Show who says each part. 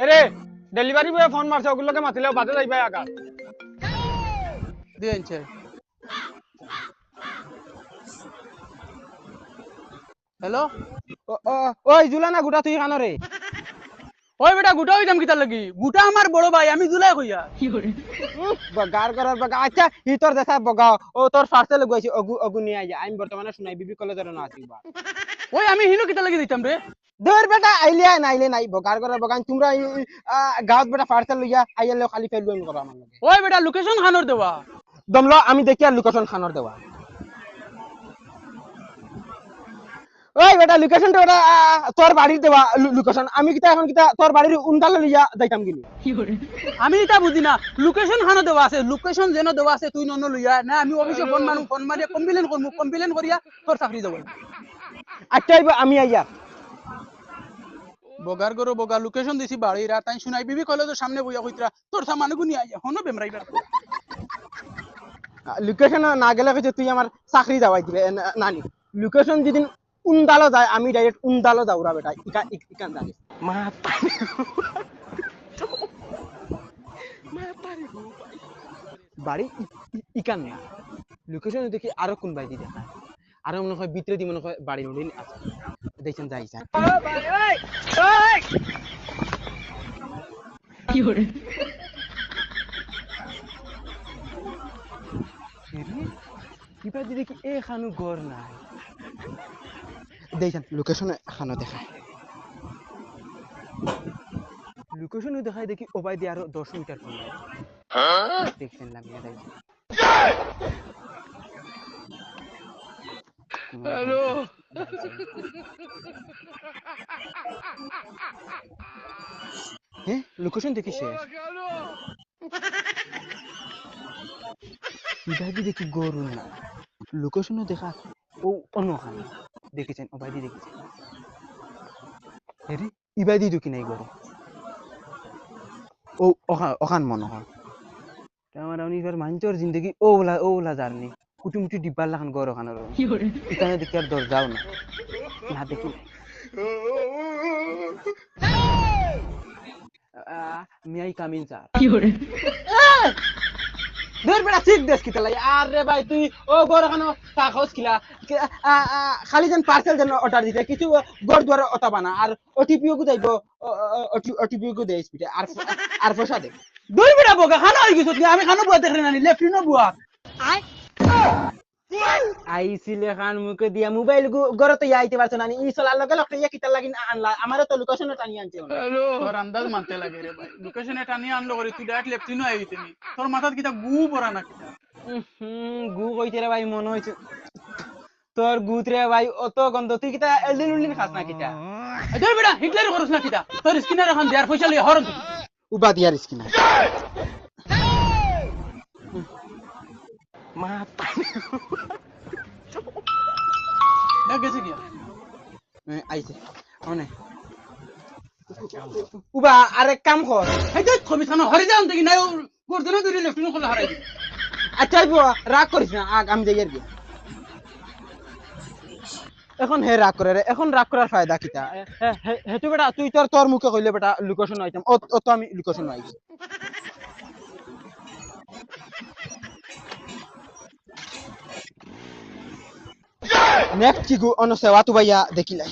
Speaker 1: এরে ডেলিভারি বয়ে ফোন মারছে ওগুলোকে মাতিলেও বাদে যাইবা আগা
Speaker 2: দিয়েছে হ্যালো
Speaker 1: ওই জুলানা গুটা তুই কানো রে
Speaker 2: ওই বেটা গুটা হইতাম কিতার লাগি গুটা আমার বড় ভাই আমি জুলাই কইয়া
Speaker 1: গার করার বাগা আচ্ছা ই তোর দেখা বগা ও তোর পার্সেল গইছে অগু নিয়ে আইয়া আমি বর্তমানে শুনাই বিবি কলেজের না আছি বা
Speaker 2: ওই আমি হিনো কিতার লাগি দিতাম রে
Speaker 1: দৌড় বেটা আইলে নাইলে নাই বগার করার বাগান তোমরা গাঁত বেটা পার্সেল লইয়া আইলে খালি ফেলবো আমি করা আমার লগে
Speaker 2: ওই বেটা লোকেশন খানোর দেওয়া
Speaker 1: দমলো আমি দেখি আর লোকেশন খানোর দেওয়া ওই বেটা লোকেশনটা ওটা তোর বাড়ির দেওয়া লোকেশন আমি কিতা এখন কিতা তোর বাড়ির উনতালে লইয়া যাইতাম কিনি
Speaker 2: আমি এটা বুঝি না লোকেশন খানো দেওয়া আছে লোকেশন যেন দেওয়া আছে তুই নন লইয়া না আমি অফিসে ফোন মারিয়া কমপ্লেন করিয়া তোর চাকরি যাব
Speaker 1: আচ্ছা আমি আইয়া
Speaker 2: বগার গরো বগা লোকেশন দিছি বাড়িরা তাই শুনাই বিবি কলেজের সামনে বইয়া কইতরা তোর সামানে গুনি আইয়া হনো বেমরাইবার
Speaker 1: লোকেশন না গেলে কিছু তুই আমার চাকরি যাওয়াই দিবে নানি লোকেশন যেদিন উনদালো যায় আমি ডাইরেক্ট উনদালো যাওরা বেটা ইকান জানি বাড়ি ইকান না লোকেশন দেখি আরো কোন বাইদি দেখা আরো মনে হয় ভিতরে দি মনে হয় বাড়ির মধ্যে আছে দেখছেন যাই যাই
Speaker 2: কি করে
Speaker 1: এবার দেখি এখানো ঘর নাই দেখছেন লোকেশনে এখানো দেখায় লোকেশনে দেখায় দেখি ওবাই দিয়ে আরো 10 মিটার কম দেখছেন লামিয়া দেখছেন
Speaker 2: হ্যালো
Speaker 1: হ্যাঁ লোকেশন দেখি শেষ ইবাদি দেখি গরু না লোকেশনও দেখা ও অন্যখানে দেখেছেন ওবাইদি দেখেছেন হেরি ইবাদি দেখি নাই গরু ও ওখান মনে হয় আমার এবার মানুষের জিন্দগি ওলা জার্নি কুটি মুটি ডিব্বার লাখান গরু ওখানের এখানে দেখি আর দরজাও না না দেখি মিয়াই কামিন স্যার ধর বেটা ঠিক দেশ কিতা লাই আরে ভাই তুই ও গড় খানো কাগজ খিলা খালি যেন পার্সেল যেন অর্ডার দিতে কিছু গড় দুয়ারে অটা বানা আর ওটিপিও কো যাইবো ওটিপিও কো দেই স্পিডে আর পয়সা দে
Speaker 2: দুই বেটা বগা খানো হই গিস আমি খানো বুয়া দেখরে নানি লেফটিনো বুয়া
Speaker 1: আইছিলে খান মুকে দিয়া মোবাইল গড় তো আইতে পারছ না ই চলার লগে লগে ইয়া কিতা লাগিন আনলা আমারও তো লোকেশন টানি আনছে
Speaker 2: হ্যালো তোর আন্দাজ মানতে লাগে রে ভাই লোকেশন এটা নিয়ে আনলো করে তুই ডাইরেক্ট লেফটিনো আইতে নি তোর মাথাত কিটা গু পড়া না কিটা
Speaker 1: গু কইতে রে ভাই মনে হইছে তোর গুত রে ভাই অত গন্ধ তুই কিটা এলদিন উলদিন খাস না কিটা
Speaker 2: দুই বেটা হিটলার করছ না কিটা তোর স্কিনার এখন দেয়ার পয়সা লই হরন
Speaker 1: উবা দিয়ার স্কিনার মা
Speaker 2: গেছে কি
Speaker 1: আইছে অনে উবা আরে কাম কর
Speaker 2: এই দেখ কবি থানা হরি যাও দেখি নাই গর্দনা ধরে লেফটিনো খোলা হারাই দি
Speaker 1: আচ্ছা রাগ করিস না আমি যাই আর কি এখন হে রাগ করে রে এখন রাগ করার ফায়দা কিটা হেতু বেটা তুই তোর মুখে কইলে বেটা লোকেশন আইতাম ও তো আমি লোকেশন আইছি নেক্সট কি গো অন সেবা তু ভাইয়া দেখিলাই